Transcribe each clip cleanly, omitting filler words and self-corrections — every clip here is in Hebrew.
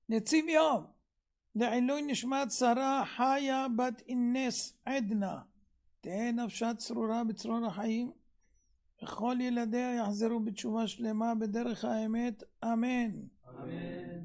נציב יום לעילוי נשמת שרה חיה בת אינס עדנה, תהא נפשה צרורה בצרור החיים, וכל ילדיה יחזרו בתשובה שלמה בדרך האמת, אמן. אמן.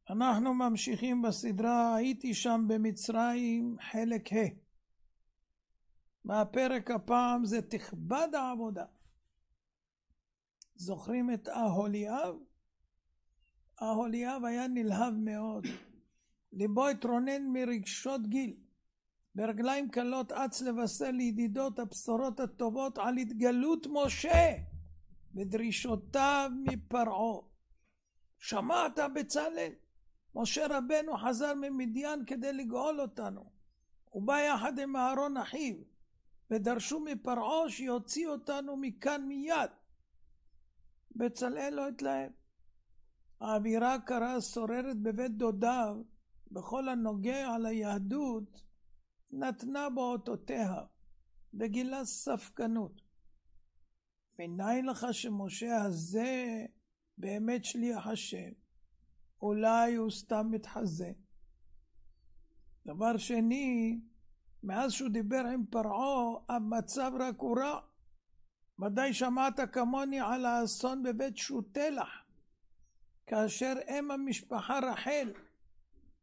אנחנו ממשיכים בסדרה הייתי שם במצרים חלק ה'. מהפרק הפעם זה תכבד העבודה. זוכרים את אהוליאב? אהוליאב היה נלהב מאוד, ליבו התרונן מרגשות גיל, ברגליים קלות אץ לבשר לידידות הבשורות הטובות על התגלות משה ודרישותיו מפרעה. שמעת בצלאל? משה רבנו חזר ממדיין כדי לגאול אותנו, הוא בא יחד עם אהרון אחיו, ודרשו מפרעה שיוציא אותנו מכאן מיד. בצלאל לא התלהב. האווירה הקרה שוררת בבית דודיו בכל הנוגע ליהדות נתנה בו אותותיה וגילה ספקנות. מניין לך שמשה הזה באמת שליח השם? אולי הוא סתם מתחזה. דבר שני, מאז שהוא דיבר עם פרעה המצב רק הוא רע. ודאי שמעת כמוני על האסון בבית שוטלח, כאשר אם המשפחה רחל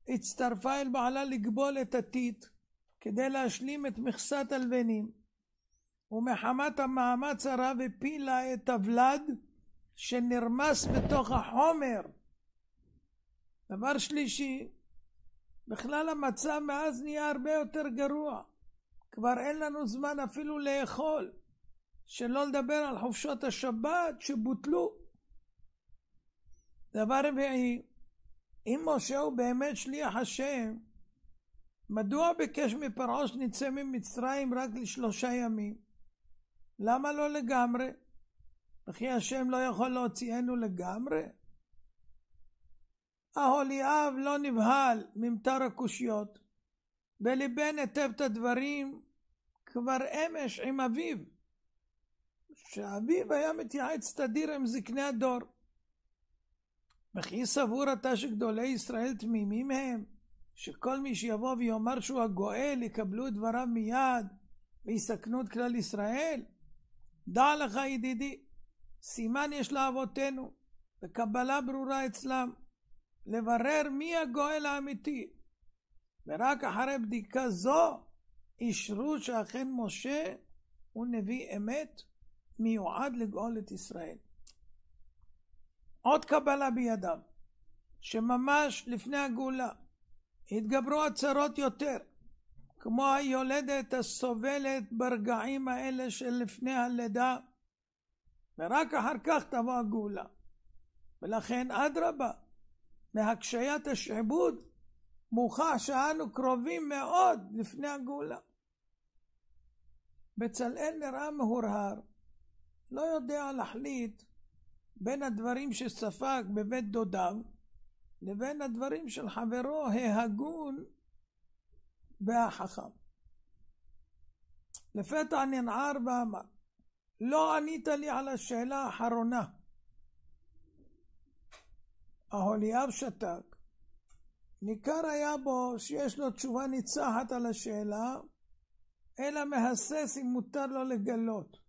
הצטרפה אל בעלה לגבול את הטיט כדי להשלים את מכסת הלבנים, ומחמת המאמץ הרב הפילה את הוולד שנרמס בתוך החומר. דבר שלישי, בכלל המצב מאז נהיה הרבה יותר גרוע, כבר אין לנו זמן אפילו לאכול, שלא לדבר על חופשות השבת שבוטלו. דבר רביעי, אם משה הוא באמת שליח השם, מדוע ביקש מפרעה שנצא ממצרים רק ל3 ימים? למה לא לגמרי? וכי השם לא יכול להוציאנו לגמרי? אהוליאב לא נבהל ממטר הקושיות, וליבן היטב את הדברים כבר אמש עם אביו, שאביו היה מתייעץ תדיר עם זקני הדור. וכי סבור אתה שגדולי ישראל תמימים הם, שכל מי שיבוא ויאמר שהוא הגואל יקבלו את דבריו מיד ויסכנו את כלל ישראל? דע לך ידידי, סימן יש לאבותינו וקבלה ברורה אצלם לברר מי הגואל האמיתי, ורק אחרי בדיקה זו אישרו שאכן משה הוא נביא אמת מיועד לגאול את ישראל. עוד קבלה בידיו, שממש לפני הגאולה התגברו הצרות יותר, כמו היולדת הסובלת ברגעים האלה של לפני הלידה, ורק אחר כך תבוא הגאולה. ולכן אדרבה, מהקשיית השעבוד מוכח שאנו קרובים מאוד לפני הגאולה. בצלאל נראה מהורהר, לא יודע להחליט בין הדברים שספג בבית דודיו לבין הדברים של חברו ההגון והחכם. לפתע ננער ואמר, לא ענית לי על השאלה האחרונה. אהוליאב שתק. ניכר היה בו שיש לו תשובה ניצחת על השאלה, אלא מהסס אם מותר לו לגלות.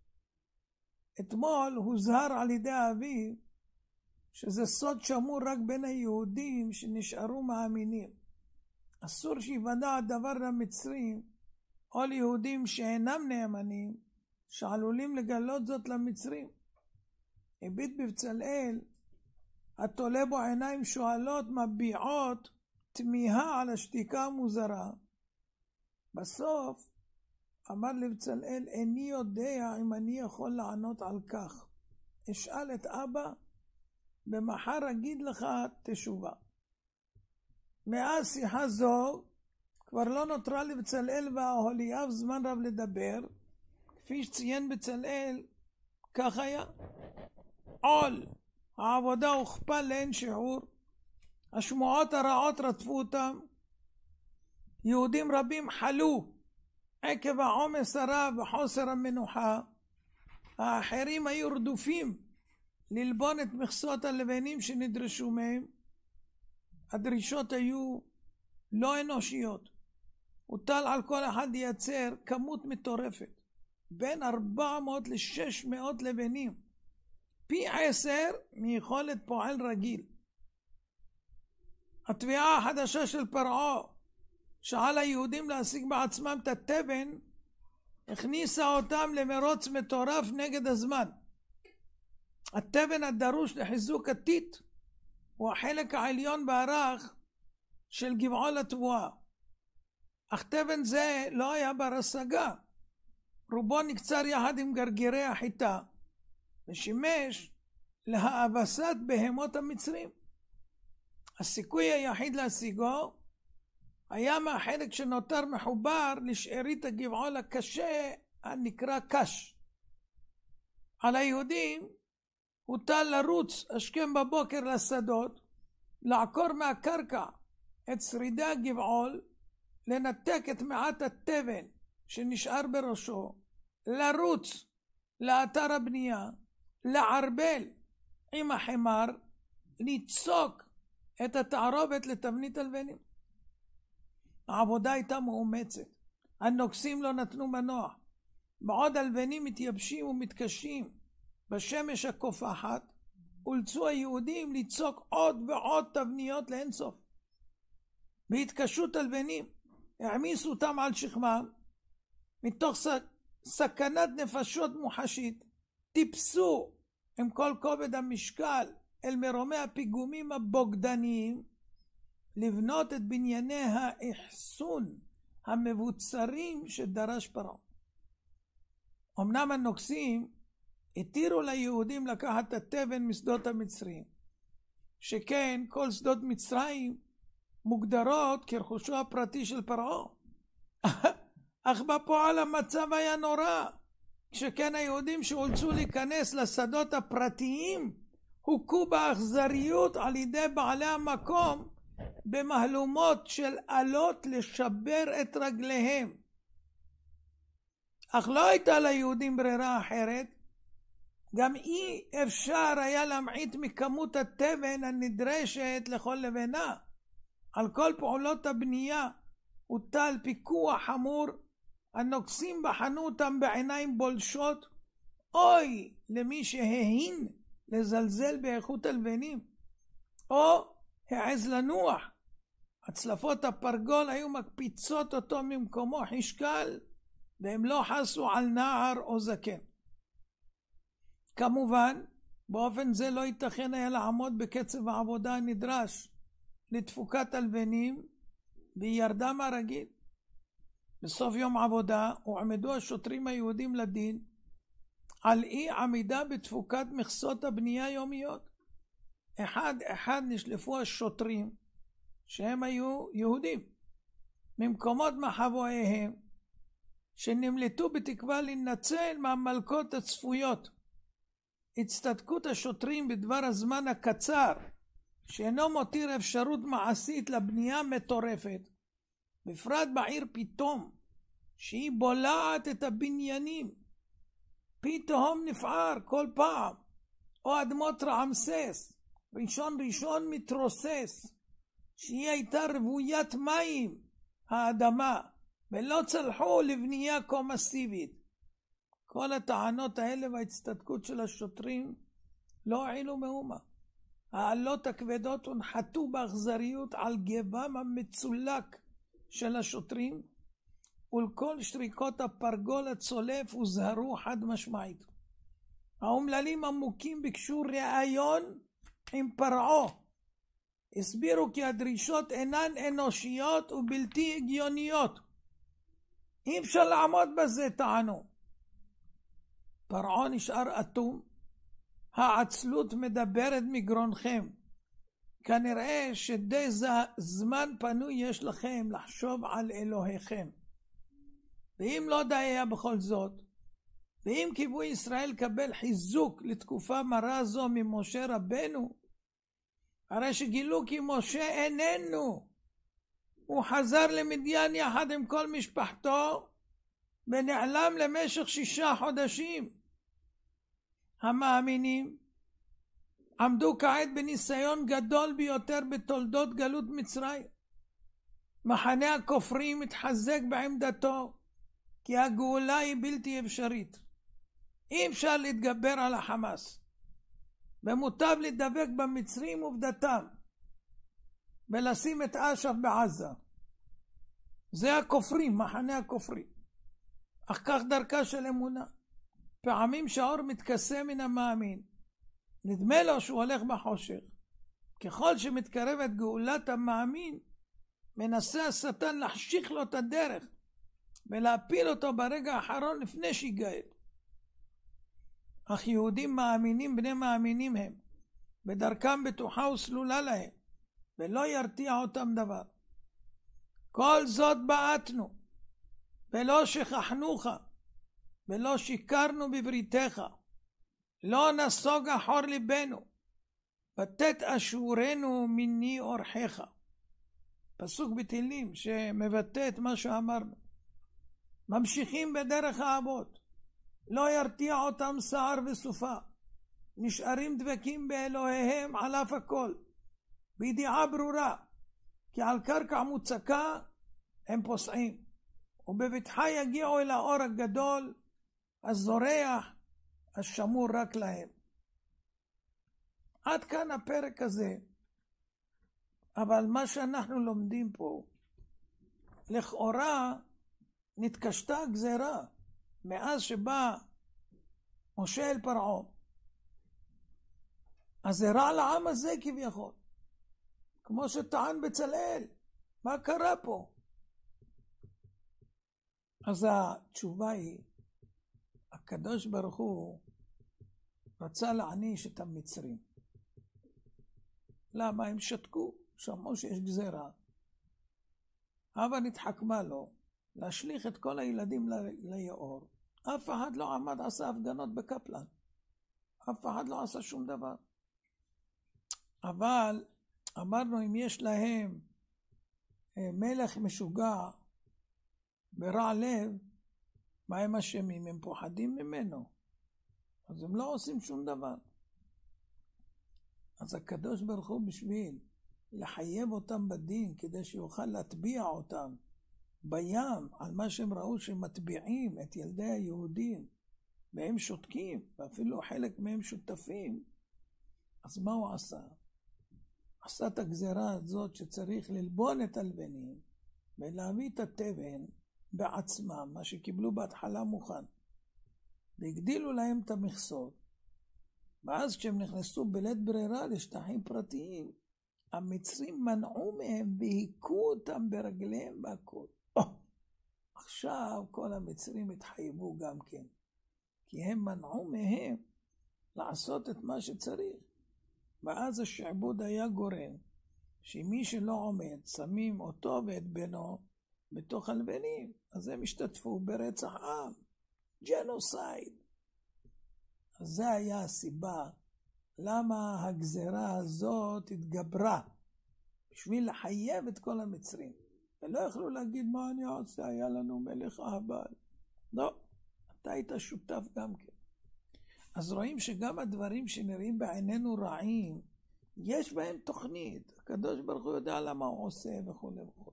אתמול הוזהר על ידי אביו שזה סוד שמור רק בין היהודים שנשארו מאמינים. אסור שיוודע הדבר למצרים או ליהודים שאינם נאמנים, שעלולים לגלות זאת למצרים. הביט בבצלאל, התולה בו עיניים שואלות מביעות תמיהה על השתיקה המוזרה. בסוף אמר לבצלאל, איני יודע אם אני יכול לענות על כך. אשאל את אבא, ומחר אגיד לך תשובה. מאז שיחה זו, כבר לא נותרה לבצלאל ואהוליאב זמן רב לדבר. כפי שציין בצלאל, כך היה. עול, העבודה הוכפל לאין שיעור, השמועות הרעות רדפו אותם, יהודים רבים חלו, עקב העומס הרב וחוסר המנוחה, האחרים היו רדופים ללבון את מכסות הלבנים שנדרשו מהם. הדרישות היו לא אנושיות. הוטל על כל אחד לייצר כמות מטורפת, בין 400 ל-600 לבנים, פי 10 מיכולת פועל רגיל. התביעה החדשה של פרעה, שעל היהודים להשיג בעצמם את התבן, הכניסה אותם למרוץ מטורף נגד הזמן. התבן הדרוש לחיזוק הטיט הוא החלק העליון בערך של גבעול התבואה. אך תבן זה לא היה בר השגה. רובו נקצר יחד עם גרגירי החיטה, ושימש להאבסת בהמות המצרים. הסיכוי היחיד להשיגו היה מהחלק שנותר מחובר לשארית הגבעול הקשה הנקרא קש. על היהודים הוטל לרוץ השכם בבוקר לשדות, לעקור מהקרקע את שרידי הגבעול, לנתק את מעט התבן שנשאר בראשו, לרוץ לאתר הבנייה, לערבל עם החמר, ליצוק את התערובת לתבנית הלבנים. העבודה הייתה מאומצת. הנוקסים לא נתנו מנוח. בעוד הלבנים מתייבשים ומתקשים בשמש הקופחת, אולצו היהודים ליצוק עוד ועוד תבניות לאינסוף. בהתקשות הלבנים העמיסו אותם על שכמם, מתוך סכנת נפשות מוחשית, טיפסו עם כל כובד המשקל אל מרומי הפיגומים הבוגדניים, לבנות את בנייני האחסון המבוצרים שדרש פרעה. אמנם הנוקסים התירו ליהודים לקחת את התבן משדות המצרים, שכן כל שדות מצרים מוגדרות כרכושו הפרטי של פרעה. אך בפועל המצב היה נורא, כשכן היהודים שאולצו להיכנס לשדות הפרטיים הוכו באכזריות על ידי בעלי המקום במהלומות של אלות לשבר את רגליהם. אך לא הייתה ליהודים ברירה אחרת. גם אי אפשר היה להמעיט מכמות התבן הנדרשת לכל לבנה. על כל פעולות הבנייה הוטל פיקוח חמור. הנוקסים בחנו אותם בעיניים בולשות. אוי למי שההין לזלזל באיכות הלבנים, או העז לנוח. הצלפות הפרגול היו מקפיצות אותו ממקומו חשקל, והם לא חסו על נער או זקן. כמובן, באופן זה לא ייתכן היה לעמוד בקצב העבודה הנדרש לתפוקת הלבנים, והיא ירדה מהרגיל. בסוף יום עבודה הועמדו השוטרים היהודים לדין על אי עמידה בתפוקת מכסות הבנייה יומיות. אחד נשלפו השוטרים, שהם היו יהודים, ממקומות מחבואיהם, שנמלטו בתקווה להינצל מהמלכות הצפויות. הצטדקות השוטרים בדבר הזמן הקצר, שאינו מותיר אפשרות מעשית לבנייה מטורפת, בפרט בעיר פתאום, שהיא בולעת את הבניינים. פתאום נפער כל פעם, או אדמות רעמסס, ראשון מתרוסס, שהיא הייתה רוויית מים, האדמה, ולא צלחו לבנייה כה מסיבית. כל הטענות האלה וההצטדקות של השוטרים לא העילו מאומה. העלות הכבדות הונחתו באכזריות על גבם המצולק של השוטרים, ולכל שריקות הפרגול הצולף הוזהרו חד משמעית. האומללים עמוקים ביקשו ראיון עם פרעה. הסבירו כי הדרישות אינן אנושיות ובלתי הגיוניות. אי אפשר לעמוד בזה, טענו. פרעה נשאר אטום. העצלות מדברת מגרונכם. כנראה שדי זמן פנוי יש לכם לחשוב על אלוהיכם. ואם לא דהיה בכל זאת, ואם קיוו ישראל קבל חיזוק לתקופה מרה זו ממשה רבנו, הרי שגילו כי משה איננו. הוא חזר למדיין יחד עם כל משפחתו, ונעלם למשך 6 חודשים. המאמינים עמדו כעת בניסיון גדול ביותר בתולדות גלות מצרים. מחנה הכופרים מתחזק בעמדתו כי הגאולה היא בלתי אפשרית. אי אפשר להתגבר על החמאס, ומוטב לדבק במצרים ובדתם ולשים את אש"ף בעזה. זה הכופרים, מחנה הכופרים. אך כך דרכה של אמונה. פעמים שהאור מתכסה מן המאמין, נדמה לו שהוא הולך בחושך. ככל שמתקרבת גאולת המאמין, מנסה השטן להחשיך לו את הדרך ולהפיל אותו ברגע האחרון לפני שיגאל. אך יהודים מאמינים, בני מאמינים הם, בדרכם בטוחה וסלולה להם, ולא ירתיע אותם דבר. כל זאת בעטנו, ולא שכחנוך, ולא שיקרנו בבריתך, לא נסוג אחור ליבנו, ותת אשורנו מני אורחך. פסוק בתהילים שמבטא את מה שאמרנו. ממשיכים בדרך האבות, לא ירתיע אותם סער וסופה, נשארים דבקים באלוהיהם על אף הכל, בידיעה ברורה, כי על קרקע מוצקה הם פוסעים, ובבטחה יגיעו אל האור הגדול, הזורח, השמור רק להם. עד כאן הפרק הזה. אבל מה שאנחנו לומדים פה, לכאורה נתקשתה הגזרה, מאז שבא משה אל פרעה. אז זה רע לעם הזה כביכול, כמו שטען בצלאל. מה קרה פה? אז התשובה היא, הקדוש ברוך הוא רצה להעניש את המצרים. למה? הם שתקו, שמעו שיש גזרה. אבל נתחכמה לו להשליך את כל הילדים ליאור. אף אחד לא עמד, עשה הפגנות בקפלן. אף אחד לא עשה שום דבר. אבל אמרנו, אם יש להם מלך משוגע ברע לב, מה הם אשמים? הם פוחדים ממנו. אז הם לא עושים שום דבר. אז הקדוש ברוך הוא, בשביל לחייב אותם בדין, כדי שיוכל להטביע אותם בים על מה שהם ראו שמטביעים את ילדי היהודים, והם שותקים, ואפילו חלק מהם שותפים, אז מה הוא עשה? עשה את הגזרה הזאת שצריך ללבון את הלבנים ולהביא את התבן בעצמם, מה שקיבלו בהתחלה מוכן, והגדילו להם את המכסות. ואז כשהם נכנסו בלית ברירה לשטחים פרטיים, המצרים מנעו מהם והיכו אותם ברגליהם והכל. עכשיו כל המצרים התחייבו גם כן, כי הם מנעו מהם לעשות את מה שצריך. ואז השעבוד היה גורם שמי שלא עומד, שמים אותו ואת בנו בתוך הלבנים, אז הם השתתפו ברצח עם, ג'נוסייד. אז זה היה הסיבה למה הגזרה הזאת התגברה, בשביל לחייב את כל המצרים. ולא יכלו להגיד, מה אני עושה, היה לנו מלך אהבל. לא, אתה היית שותף גם כן. אז רואים שגם הדברים שנראים בעינינו רעים, יש בהם תוכנית. הקדוש ברוך הוא יודע למה הוא עושה וכו' וכו'.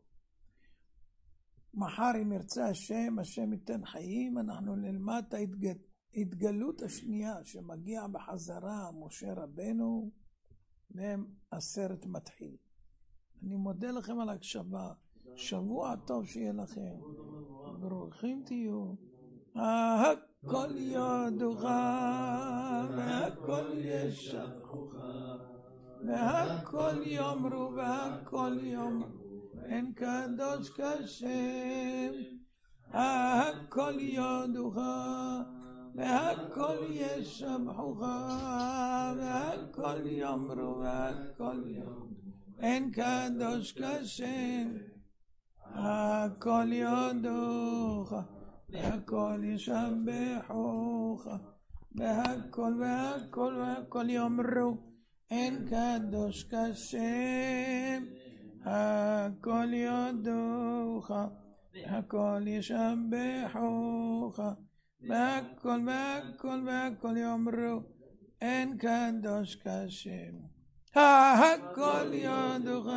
מחר אם ירצה השם, השם ייתן חיים, אנחנו נלמד את ההתגלות השנייה שמגיע בחזרה משה רבנו, והם 10 מתחיל. אני מודה לכם על הקשבה. שבוע טוב שיהיה לכם. ברוכים תהיו. הכל יודוך והכל ישבחוך והכל יאמרו והכל יאמרו אין קדוש כשם. הכל יודוך והכל ישבחוך והכל יאמרו והכל יאמרו אין קדוש כשם. הכל יודוך והכל ישבחוך והכל יאמרו אין קדוש כשם. הכל יודוך והכל ישבחוך, והכל יאמרו אין קדוש כשם. הכל יודוך,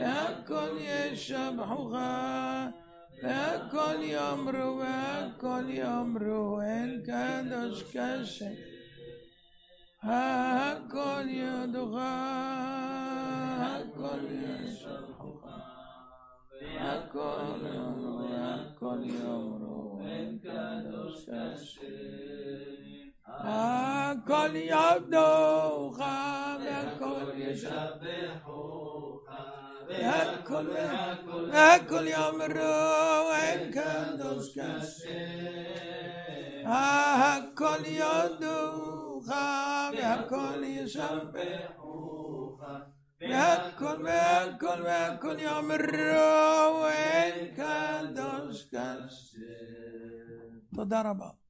והכל ישבחוך, והכל יאמרו אין קדוש כשם. הכל יודוך, הכל ישבחוך, והכל יאמרו אין קדוש כשם. הכל יעבדוך, והכל ישבחוך, והכל יאמרו אין קדוש כשם. הכל יודוך, והכל ישבחוך, והכל יאמרו אין קדוש כשם. תודה רבה.